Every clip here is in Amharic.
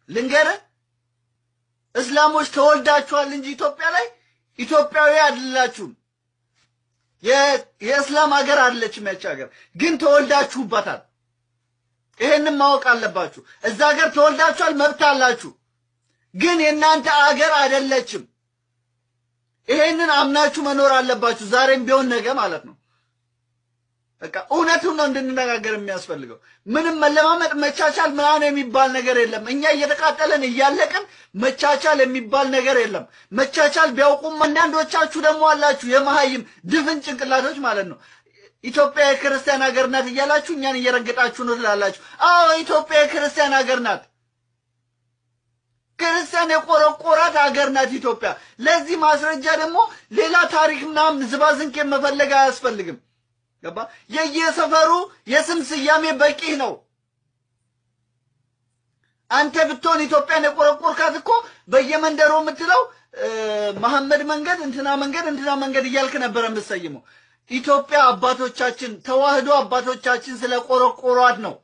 ልንገር እስላሞች ተወልዳችኋል እንጂ ኢትዮጵያ ላይ ኢትዮጵያዊ አይደላችሁም የእስላም ሀገር አይደለችም ያቺ ሀገር ግን ተወልዳችሁባታል ይሄንን ማወቅ አለባችሁ እዛ ሀገር ተወልዳችኋል መብት አላችሁ ግን የናንተ ሀገር አይደለችም ይሄንን አምናችሁ መኖር አለባችሁ ዛሬም ቢሆን ነገ ማለት ነው በቃ እውነቱን ነው እንድንነጋገር የሚያስፈልገው ምንም መለማመጥ መቻቻል ምናምን የሚባል ነገር የለም እኛ እየተቃጠለን እያለቀን መቻቻል የሚባል ነገር የለም መቻቻል ቢያውቁም አንዳንዶቻችሁ ደግሞ አላችሁ የመሃይም ድፍን ጭንቅላቶች ማለት ነው ኢትዮጵያ የክርስቲያን ሀገር ናት እያላችሁ እኛን እየረገጣችሁ ነው ትላላችሁ አዎ ኢትዮጵያ የክርስቲያን ሀገር ናት ክርስቲያን የቆረቆራት ሀገር ናት ኢትዮጵያ ለዚህ ማስረጃ ደግሞ ሌላ ታሪክ ምናምን ዝባዝንኬ መፈለግ አያስፈልግም ገባ የየሰፈሩ የስም ስያሜ በቂ ነው አንተ ብትሆን ኢትዮጵያን የቆረቆርካት እኮ በየመንደሩ የምትለው መሐመድ መንገድ እንትና መንገድ እያልክ ነበር የምትሰይመው ኢትዮጵያ አባቶቻችን ተዋህዶ አባቶቻችን ስለቆረቆሯት ነው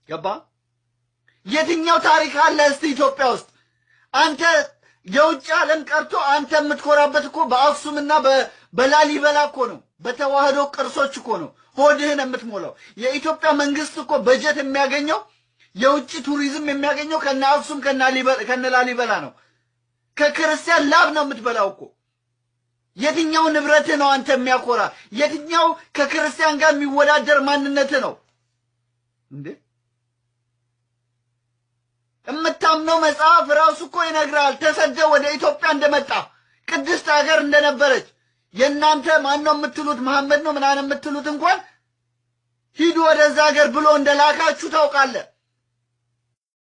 ገባ የትኛው ታሪክ አለ እስቲ ኢትዮጵያ ውስጥ አንተ የውጭ ዓለም ቀርቶ አንተ የምትኮራበት እኮ በአክሱምና በላሊበላ እኮ ነው በተዋህዶ ቅርሶች እኮ ነው ሆድህን የምትሞላው የኢትዮጵያ መንግስት እኮ በጀት የሚያገኘው የውጭ ቱሪዝም የሚያገኘው ከነ አክሱም ከነ ላሊበላ ነው ከክርስቲያን ላብ ነው የምትበላው እኮ የትኛው ንብረት ነው አንተ የሚያኮራ የትኛው ከክርስቲያን ጋር የሚወዳደር ማንነት ነው እንዴ እምታምነው መጽሐፍ ራሱ እኮ ይነግራል ተሰደ ወደ ኢትዮጵያ እንደመጣ ቅድስት ሀገር እንደነበረች የናንተ ማን ነው የምትሉት መሐመድ ነው ምናምን የምትሉት እንኳን ሂዱ ወደዛ ሀገር ብሎ እንደላካችሁ ታውቃለህ